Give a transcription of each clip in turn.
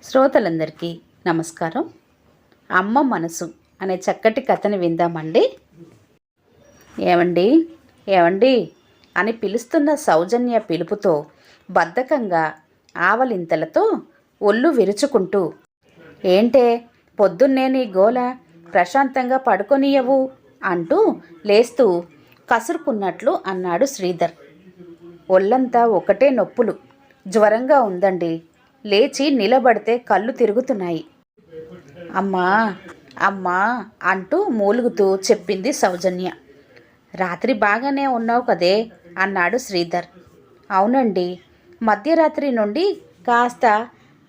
శ్రోతలందరికీ నమస్కారం. అమ్మ మనసు అనే చక్కటి కథని విందామండి. ఏవండి ఏవండి అని పిలుస్తున్న సౌజన్య పిలుపుతో బద్ధకంగా ఆవలింతలతో ఒళ్ళు విరుచుకుంటూ, ఏంటే పొద్దున్నే నీ గోల, ప్రశాంతంగా పడుకొనియవు అంటూ లేస్తూ కసురుకున్నట్లు అన్నాడు శ్రీధర్. ఒళ్ళంతా ఒకటే నొప్పులు, జ్వరంగా ఉందండి. లేచి నిలబడితే కళ్ళు తిరుగుతున్నాయి. అమ్మా అమ్మా అంటూ మూలుగుతూ చెప్పింది సౌజన్య. రాత్రి బాగానే ఉన్నావు కదే అన్నాడు శ్రీధర్. అవునండి, మధ్యరాత్రి నుండి కాస్త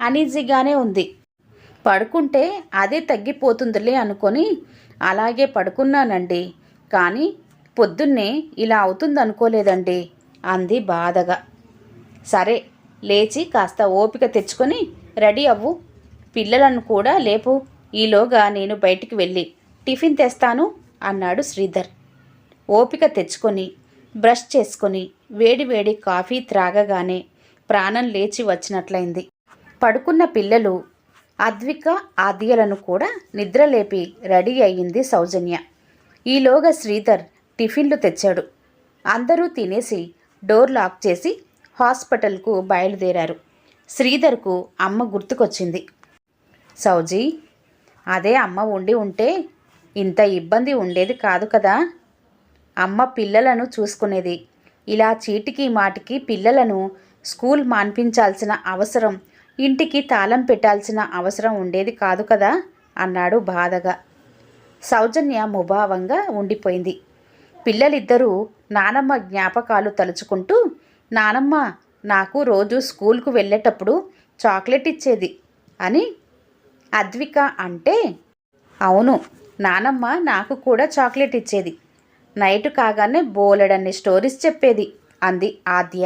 అనీజీగానే ఉంది. పడుకుంటే అదే తగ్గిపోతుందిలే అనుకొని అలాగే పడుకున్నానండి. కానీ పొద్దున్నే ఇలా అవుతుందనుకోలేదండి అంది బాధగా. సరే, లేచి కాస్త ఓపిక తెచ్చుకొని రెడీ అవ్వు, పిల్లలను కూడా లేపు. ఈలోగా నేను బయటికి వెళ్ళి టిఫిన్ తెస్తాను అన్నాడు శ్రీధర్. ఓపిక తెచ్చుకొని బ్రష్ చేసుకొని వేడి కాఫీ త్రాగగానే ప్రాణం లేచి వచ్చినట్లయింది. పడుకున్న పిల్లలు అద్విక ఆద్యలను కూడా నిద్రలేపి రెడీ అయ్యింది సౌజన్య. ఈలోగా శ్రీధర్ టిఫిన్లు తెచ్చాడు. అందరూ తినేసి డోర్ లాక్ చేసి హాస్పిటల్కు బయలుదేరారు. శ్రీధర్కు అమ్మ గుర్తుకొచ్చింది. సౌజీ, అదే అమ్మ ఉండి ఉంటే ఇంత ఇబ్బంది ఉండేది కాదు కదా. అమ్మ పిల్లలను చూసుకునేది. ఇలా చీటికి మాటికి పిల్లలను స్కూల్ మాన్పించాల్సిన అవసరం, ఇంటికి తాళం పెట్టాల్సిన అవసరం ఉండేది కాదు కదా అన్నాడు బాధగా. సౌజన్య ముభావంగా ఉండిపోయింది. పిల్లలిద్దరూ నానమ్మ జ్ఞాపకాలు తలుచుకుంటూ, నానమ్మ నాకు రోజు స్కూల్కు వెళ్ళేటప్పుడు చాక్లెట్ ఇచ్చేది అని అద్విక అంటే, అవును, నానమ్మ నాకు కూడా చాక్లెట్ ఇచ్చేది. నైట్ కాగానే బోలెడన్ని స్టోరీస్ చెప్పేది అంది ఆద్య.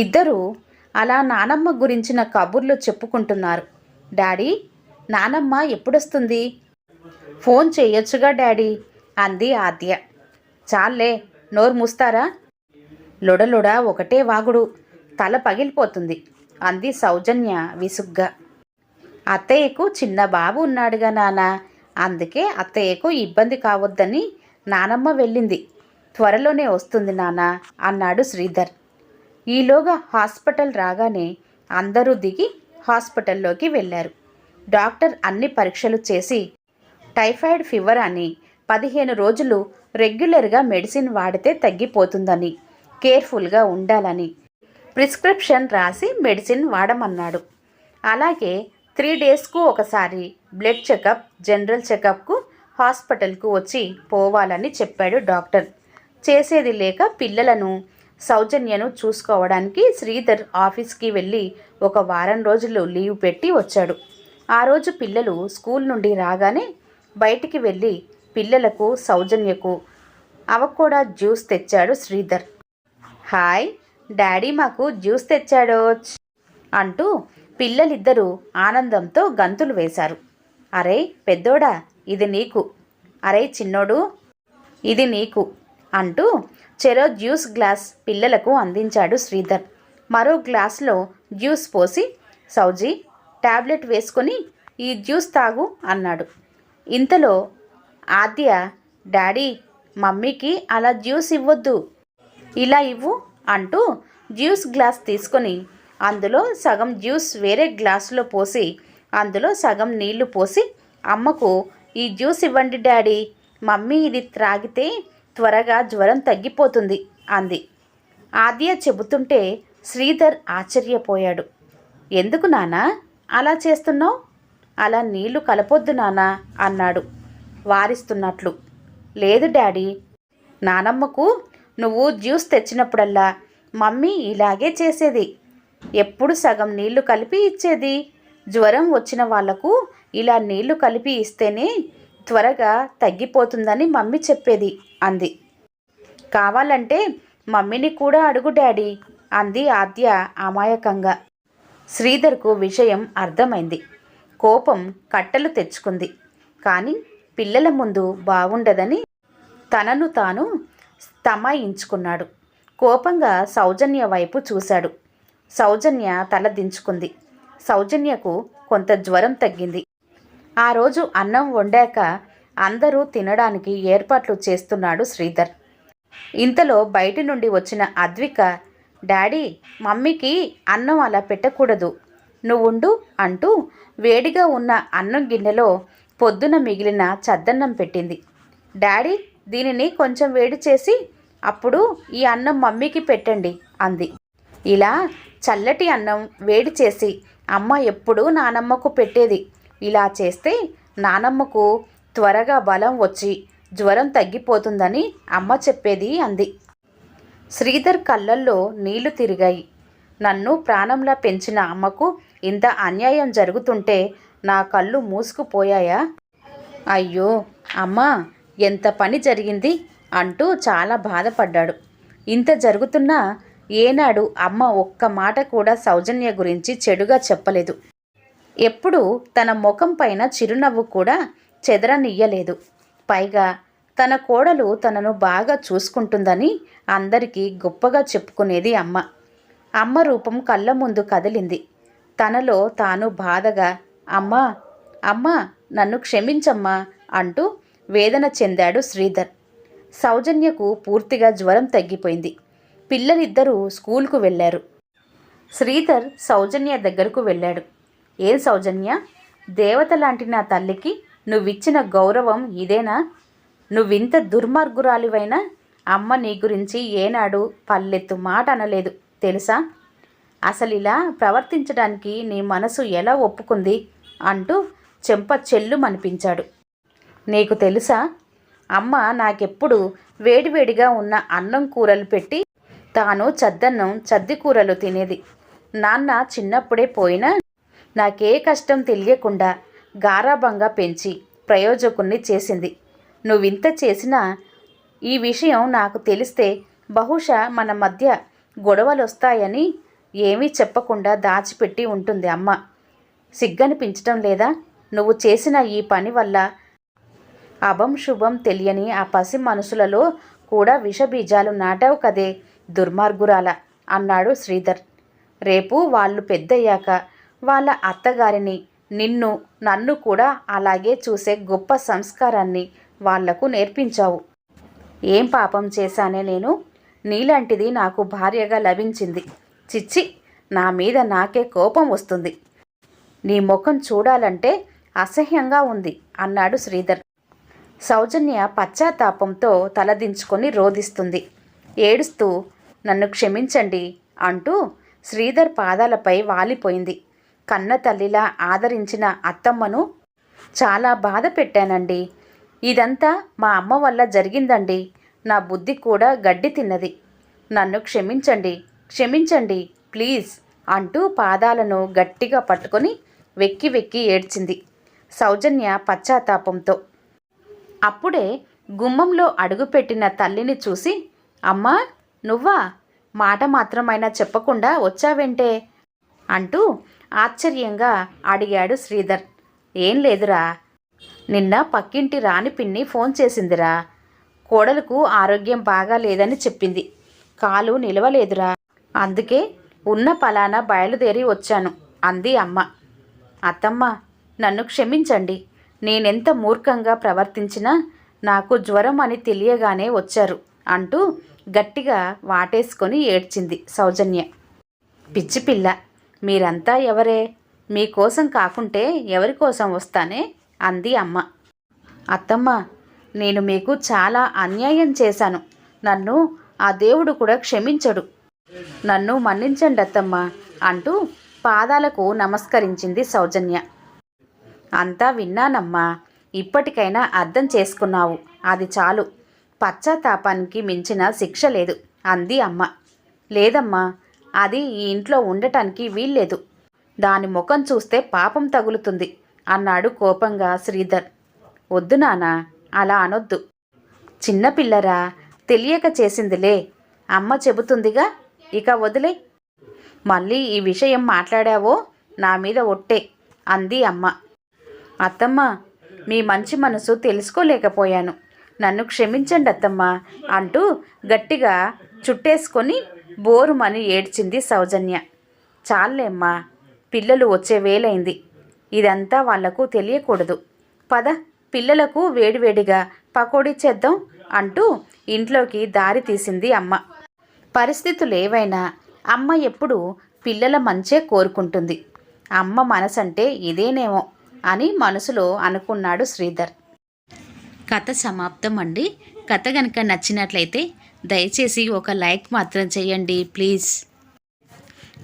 ఇద్దరూ అలా నానమ్మ గురించిన కబుర్లు చెప్పుకుంటున్నారు. డాడీ, నానమ్మ ఎప్పుడొస్తుంది? ఫోన్ చేయొచ్చుగా డాడీ అంది ఆద్య. చాలే, నోరు మూస్తారా? లొడలొడ ఒకటే వాగుడు, తల పగిలిపోతుంది అంది సౌజన్య విసుగ్గా. అత్తయ్యకు చిన్న బాబు ఉన్నాడుగా నాన్న, అందుకే అత్తయ్యకు ఇబ్బంది కావద్దని నానమ్మ వెళ్ళింది. త్వరలోనే వస్తుంది నాన్న అన్నాడు శ్రీధర్. ఈలోగా హాస్పిటల్ రాగానే అందరూ దిగి హాస్పిటల్లోకి వెళ్ళారు. డాక్టర్ అన్ని పరీక్షలు చేసి టైఫాయిడ్ ఫీవర్ అని 15 రోజులు రెగ్యులర్గా మెడిసిన్ వాడితే తగ్గిపోతుందని, కేర్ఫుల్గా ఉండాలని ప్రిస్క్రిప్షన్ రాసి మెడిసిన్ వాడమన్నాడు. అలాగే 3 డేస్కు ఒకసారి బ్లడ్ చెకప్, జనరల్ చెకప్కు హాస్పిటల్కు వచ్చి పోవాలని చెప్పాడు డాక్టర్. చేసేది లేక పిల్లలను, సౌజన్యను చూసుకోవడానికి శ్రీధర్ ఆఫీస్కి వెళ్ళి ఒక వారం రోజులు లీవ్ పెట్టి వచ్చాడు. ఆ రోజు పిల్లలు స్కూల్ నుండి రాగానే బయటికి వెళ్ళి పిల్లలకు, సౌజన్యకు అవకోడా జ్యూస్ తెచ్చాడు శ్రీధర్. హాయ్ డాడీ, మాకు జ్యూస్ తెచ్చాడో అంటూ పిల్లలిద్దరూ ఆనందంతో గంతులు వేశారు. అరే పెద్దోడా, ఇది నీకు. అరే చిన్నోడు, ఇది నీకు అంటూ చెరో జ్యూస్ గ్లాస్ పిల్లలకు అందించాడు శ్రీధర్. మరో గ్లాసులో జ్యూస్ పోసి, సౌజీ టాబ్లెట్ వేసుకొని ఈ జ్యూస్ తాగు అన్నాడు. ఇంతలో ఆద్య, డాడీ మమ్మీకి అలా జ్యూస్ ఇవ్వద్దు, ఇలా ఇవ్వు అంటూ జ్యూస్ గ్లాస్ తీసుకొని అందులో సగం జ్యూస్ వేరే గ్లాసులో పోసి అందులో సగం నీళ్లు పోసి, అమ్మకు ఈ జ్యూస్ ఇవ్వండి డాడీ, మమ్మీ ఇది త్రాగితే త్వరగా జ్వరం తగ్గిపోతుంది అంది. ఆద్య చెబుతుంటే శ్రీధర్ ఆశ్చర్యపోయాడు. ఎందుకు నాన్నా అలా చేస్తున్నావు? అలా నీళ్లు కలపొద్దు నాన్నా అన్నాడు వారిస్తున్నట్లు. లేదు డాడీ, నానమ్మకు నువ్వు జ్యూస్ తెచ్చినప్పుడల్లా మమ్మీ ఇలాగే చేసేది. ఎప్పుడు సగం నీళ్లు కలిపి ఇచ్చేది. జ్వరం వచ్చిన వాళ్లకు ఇలా నీళ్లు కలిపి ఇస్తేనే త్వరగా తగ్గిపోతుందని మమ్మీ చెప్పేది అంది. కావాలంటే మమ్మీని కూడా అడుగు డాడీ అంది ఆద్య అమాయకంగా. శ్రీధర్కు విషయం అర్థమైంది. కోపం కట్టలు తెచ్చుకుంది. కానీ పిల్లల ముందు బాగుండదని తనను తాను తమాయించుకున్నాడు. కోపంగా సౌజన్య వైపు చూశాడు. సౌజన్య తల దించుకుంది. సౌజన్యకు కొంత జ్వరం తగ్గింది. ఆ రోజు అన్నం వండాక అందరూ తినడానికి ఏర్పాట్లు చేస్తున్నాడు శ్రీధర్. ఇంతలో బయటి నుండి వచ్చిన అద్విక, డాడీ, మమ్మీకి అన్నం అలా పెట్టకూడదు, నువ్వుండు అంటూ వేడిగా ఉన్న అన్నం గిన్నెలో పొద్దున మిగిలిన చద్దన్నం పెట్టింది. డాడీ, దీనిని కొంచెం వేడి చేసి అప్పుడు ఈ అన్నం మమ్మీకి పెట్టండి అంది. ఇలా చల్లటి అన్నం వేడి చేసి అమ్మ ఎప్పుడూ నానమ్మకు పెట్టేది. ఇలా చేస్తే నానమ్మకు త్వరగా బలం వచ్చి జ్వరం తగ్గిపోతుందని అమ్మ చెప్పేది అంది. శ్రీధర్ కళ్ళల్లో నీళ్లు తిరిగాయి. నన్ను ప్రాణంలా పెంచిన అమ్మకు ఇంత అన్యాయం జరుగుతుంటే నా కళ్ళు మూసుకుపోయాయా? అయ్యో అమ్మా, ఎంత పని జరిగింది అంటూ చాలా బాధపడ్డాడు. ఇంత జరుగుతున్నా ఏనాడు అమ్మ ఒక్క మాట కూడా సౌజన్య గురించి చెడుగా చెప్పలేదు. ఎప్పుడూ తన ముఖం పైన చిరునవ్వు కూడా చెదరనియ్యలేదు. పైగా తన కోడలు తనను బాగా చూసుకుంటుందని అందరికీ గొప్పగా చెప్పుకునేది అమ్మ. అమ్మ రూపం కళ్ళ ముందు కదిలింది. తనలో తాను బాధగా, అమ్మా అమ్మా, నన్ను క్షమించమ్మా అంటూ వేదన చెందాడు శ్రీధర్. సౌజన్యకు పూర్తిగా జ్వరం తగ్గిపోయింది. పిల్లలిద్దరూ స్కూల్కు వెళ్ళారు. శ్రీధర్ సౌజన్య దగ్గరకు వెళ్ళాడు. ఏం సౌజన్య, దేవత లాంటి నా తల్లికి నువ్విచ్చిన గౌరవం ఇదేనా? నువ్వింత దుర్మార్గురాలివైనా అమ్మ నీ గురించి ఏనాడు పల్లెత్తు మాట అనలేదు తెలుసా? అసలు ఇలా ప్రవర్తించడానికి నీ మనసు ఎలా ఒప్పుకుంది అంటూ చెంప చెల్లుమనిపించాడు. నీకు తెలుసా, అమ్మ నాకెప్పుడు వేడివేడిగా ఉన్న అన్నం కూరలు పెట్టి తాను చద్దన్నం చద్ది కూరలు తినేది. నాన్న చిన్నప్పుడే పోయినా నాకే కష్టం తెలియకుండా గారాబంగా పెంచి ప్రయోజకుణ్ణి చేసింది. నువ్వింత చేసినా ఈ విషయం నాకు తెలిస్తే బహుశా మన మధ్య గొడవలొస్తాయని ఏమీ చెప్పకుండా దాచిపెట్టి ఉంటుంది అమ్మ. సిగ్గనిపించటం లేదా? నువ్వు చేసిన ఈ పని వల్ల అభం శుభం తెలియని ఆ పసి మనసులలో కూడా విషబీజాలు నాటావు కదే దుర్మార్గురాల అన్నాడు శ్రీధర్. రేపు వాళ్ళు పెద్దయ్యాక వాళ్ళ అత్తగారిని, నిన్ను, నన్ను కూడా అలాగే చూసే గొప్ప సంస్కారాన్ని వాళ్లకు నేర్పించావు. ఏం పాపం చేశానే నేను? నీలాంటిది నాకు భార్యగా లభించింది. చిచ్చి, నా మీద నాకే కోపం వస్తుంది. నీ ముఖం చూడాలంటే అసహ్యంగా ఉంది అన్నాడు శ్రీధర్. సౌజన్య పశ్చాత్తాపంతో తలదించుకొని రోదిస్తుంది. ఏడుస్తూ నన్ను క్షమించండి అంటూ శ్రీధర్ పాదాలపై వాలిపోయింది. కన్న తల్లిలా ఆదరించిన అత్తమ్మను చాలా బాధ పెట్టానండి. ఇదంతా మా అమ్మ వల్ల జరిగిందండి. నా బుద్ధి కూడా గడ్డి తిన్నది. నన్ను క్షమించండి, క్షమించండి ప్లీజ్ అంటూ పాదాలను గట్టిగా పట్టుకొని వెక్కి వెక్కి ఏడ్చింది సౌజన్య పశ్చాత్తాపంతో. అప్పుడే గుమ్మంలో అడుగుపెట్టిన తల్లిని చూసి, అమ్మా నువ్వా? మాట మాత్రమైనా చెప్పకుండా వచ్చావేంటే అంటూ ఆశ్చర్యంగా అడిగాడు శ్రీధర్. ఏం లేదురా, నిన్న పక్కింటి రాణి పిన్ని ఫోన్ చేసిందిరా. కోడలకు ఆరోగ్యం బాగా లేదని చెప్పింది. కాలు నిలవలేదురా, అందుకే ఉన్న పలానా బయలుదేరి వచ్చాను అంది అమ్మ. అత్తమ్మ, నన్ను క్షమించండి. నేనెంత మూర్ఖంగా ప్రవర్తించినా నాకు జ్వరం అని తెలియగానే వచ్చారు అంటూ గట్టిగా వాటేసుకొని ఏడ్చింది సౌజన్య. పిచ్చిపిల్ల, మీరంతా ఎవరే? మీకోసం కాకుంటే ఎవరి కోసం వస్తానే అంది అమ్మ. అత్తమ్మ, నేను మీకు చాలా అన్యాయం చేశాను. నన్ను ఆ దేవుడు కూడా క్షమించడు. నన్ను మన్నించండి అత్తమ్మ అంటూ పాదాలకు నమస్కరించింది సౌజన్య. అంతా విన్నానమ్మా, ఇప్పటికైనా అర్థం చేసుకున్నావు, అది చాలు. పశ్చాత్తాపానికి మించిన శిక్ష లేదు అంది అమ్మ. లేదమ్మా, అది ఈ ఇంట్లో ఉండటానికి వీల్లేదు. దాని ముఖం చూస్తే పాపం తగులుతుంది అన్నాడు కోపంగా శ్రీధర్. వద్దు నానా, అలా అనొద్దు. చిన్నపిల్లరా, తెలియక చేసిందిలే. అమ్మ చెబుతుందిగా, ఇక వదిలే. మళ్ళీ ఈ విషయం మాట్లాడావో నా మీద ఒట్టే అంది అమ్మ. అత్తమ్మ, మీ మంచి మనసు తెలుసుకోలేకపోయాను. నన్ను క్షమించండి అత్తమ్మ అంటూ గట్టిగా చుట్టేసుకొని బోరుమని ఏడ్చింది సౌజన్య. చాలేమ్మా, పిల్లలు వచ్చే వేలైంది. ఇదంతా వాళ్లకు తెలియకూడదు. పద, పిల్లలకు వేడివేడిగా పకోడీ చేద్దాం అంటూ ఇంట్లోకి దారి తీసింది అమ్మ. పరిస్థితులేవైనా అమ్మ ఎప్పుడూ పిల్లల మంచే కోరుకుంటుంది. అమ్మ మనసంటే ఇదేనేమో అని మనసులో అనుకున్నాడు శ్రీధర్. కథ సమాప్తం అండి. కథ కనుక నచ్చినట్లయితే దయచేసి ఒక లైక్ మాత్రం చేయండి ప్లీజ్.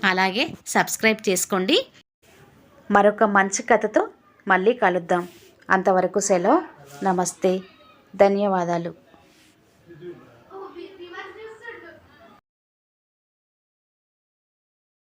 అలాగే సబ్స్క్రైబ్ చేసుకోండి. మరొక మంచి కథతో మళ్ళీ కలుద్దాం. అంతవరకు సెలవు. నమస్తే, ధన్యవాదాలు.